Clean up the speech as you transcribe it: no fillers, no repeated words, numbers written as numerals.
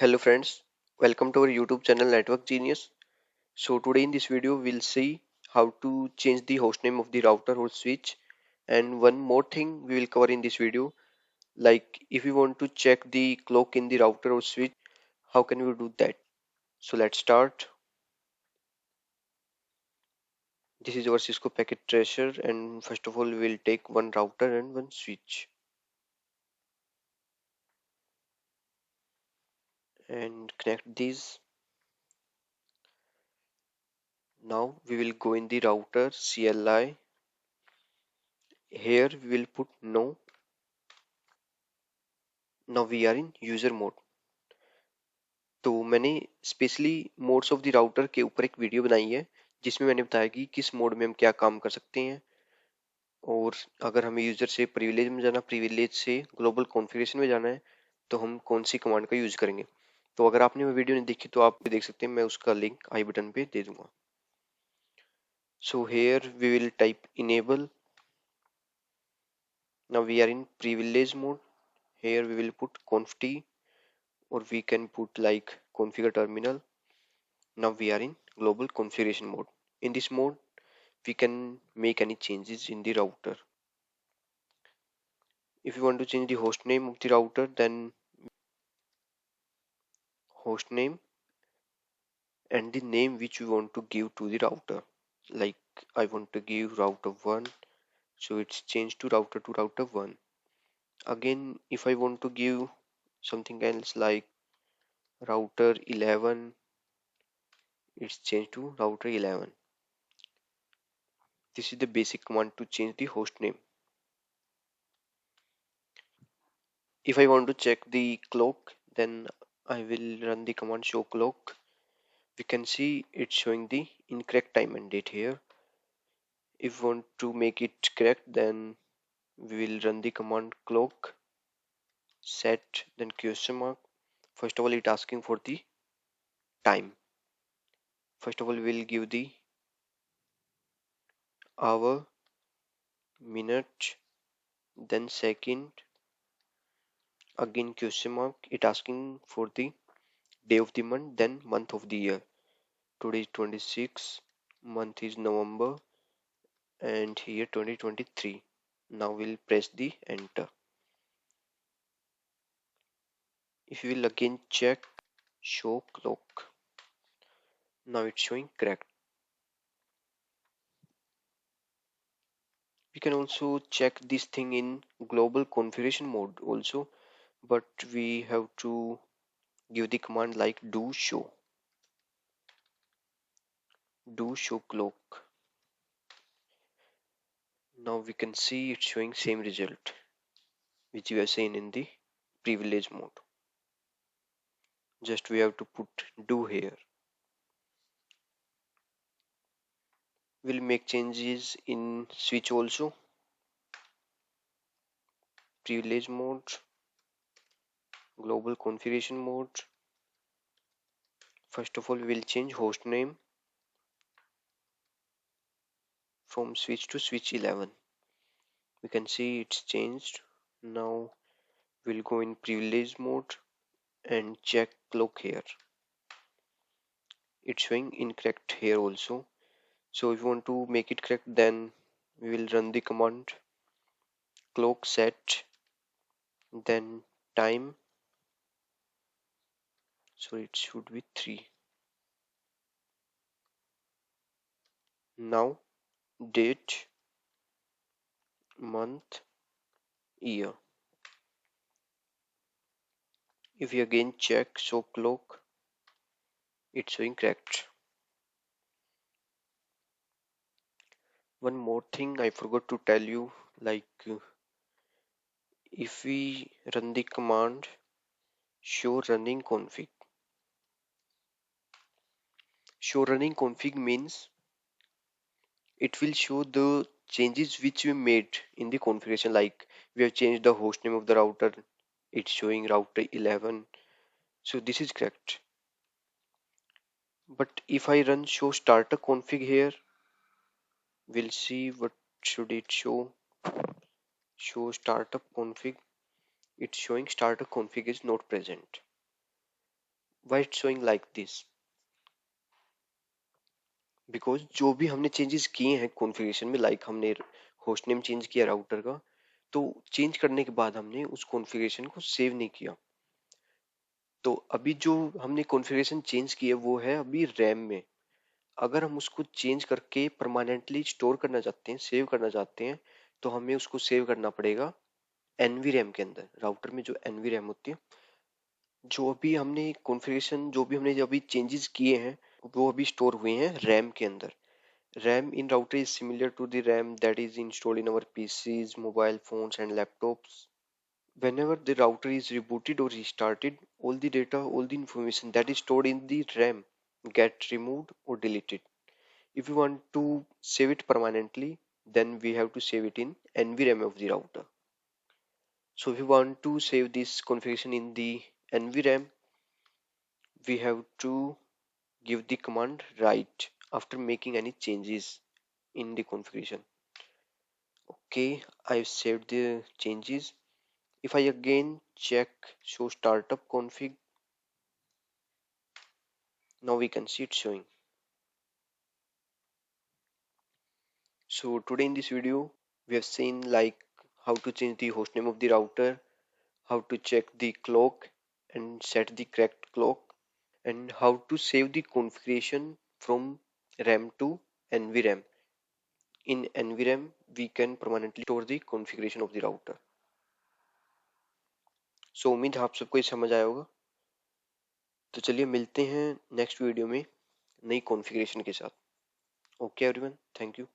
Hello friends, welcome to our YouTube channel Network Genius. So today in this video we'll see how to change the hostname of the router or switch, and one more thing we will cover in this video, like if we want to check the clock in the router or switch, how can we do that? So let's start. This is our Cisco packet tracer, and first of all we'll take one router and one switch and connect these. Now we will go in the router CLI. Here we will put no. Now we are in user mode. तो मैंने specially modes of the router के ऊपर एक video बनाई है जिसमें मैंने बताया कि किस मोड में हम क्या काम कर सकते हैं, और अगर हमें यूजर से प्रिविलेज में जाना, प्रिविलेज से ग्लोबल कॉन्फ़िगरेशन में जाना है, तो हम कौन सी कमांड का यूज करेंगे। तो अगर आपने वो वीडियो नहीं देखी तो आप देख सकते हैं, मैं उसका लिंक आई बटन पे दे दूंगा। So here we will type enable. Now we are in privilege mode. Here we will put conft, or we can put like configure terminal. Now we are in global configuration mode. In this mode, we can make any changes in the router. If you want to change the host name of the router, then host name and the name which we want to give to the router. Like I want to give router 1, so it's changed to router 1. Again, if I want to give something else like router 11, it's changed to router 11. This is the basic command to change the host name. If I want to check the clock, then I will run the command show clock. We can see it's showing the incorrect time and date here. If we want to make it correct, then we will run the command clock set, then question mark. First of all, it asking for the time. First of all, we'll give the hour, minute, then second, again question mark. It asking for the day of the month, then month of the year. Today is 26, month is November, and here 2023. Now we'll press the enter. If you will again check show clock, now it's showing correct. We can also check this thing in global configuration mode also, but we have to give the command like do show clock. Now we can see it's showing same result which we have seen in the privilege mode. Just we have to put do here. We'll make changes in switch also. Privilege mode, global configuration mode. First of all, we'll change host name from switch to switch 11. We can see it's changed. Now we'll go in privilege mode and check clock here. It's showing incorrect here also. So if you want to make it correct, then we will run the command clock set, then time. So it should be 3. Now date, month, year. If we again check show clock, it's showing correct. One more thing I forgot to tell you, like if we run the command show running config means it will show the changes which we made in the configuration, like we have changed the host name of the router, it's showing router 11. So this is correct. But if I run show starter config here, we'll see what should it show. Show startup config, it's showing starter config is not present. Why it showing like this? Because जो भी हमने changes किए हैं configuration में, like हमने host name change किया router का, तो चेंज करने के बाद हमने उस कॉन्फ़िगरेशन को सेव नहीं किया। तो अभी जो हमने कॉन्फ़िगरेशन चेंज की है वो है अभी रैम में। अगर हम उसको चेंज करके परमानेंटली स्टोर करना चाहते हैं, सेव करना चाहते हैं, तो हमें उसको सेव करना पड़ेगा एनवी रैम के अंदर। राउटर में जो एनवी रैम होती है, जो अभी हमने कॉन्फ़िगरेशन, जो भी हमने अभी चेंजेस किए हैं, वो अभी स्टोर हुए हैं रैम के अंदर। RAM in router is similar to the RAM that is installed in our PCs, mobile phones, and laptops. Whenever the router is rebooted or restarted, all the data, all the information that is stored in the RAM get removed or deleted. If you want to save it permanently, then we have to save it in NVRAM of the router. So if you want to save this configuration in the NVRAM, we have to give the command write after making any changes in the configuration. Okay, I've saved the changes. If I again check show startup config, now we can see it showing. So today in this video, we have seen like how to change the hostname of the router, how to check the clock and set the correct clock, and how to save the configuration from RAM to NVRAM. In NVRAM, we can permanently store the configuration of the router. So उम्मीद है आप सबको ये समझ आया होगा। तो चलिए मिलते हैं नेक्स्ट वीडियो में नई कॉन्फ़िगरेशन के साथ। Okay everyone, thank you.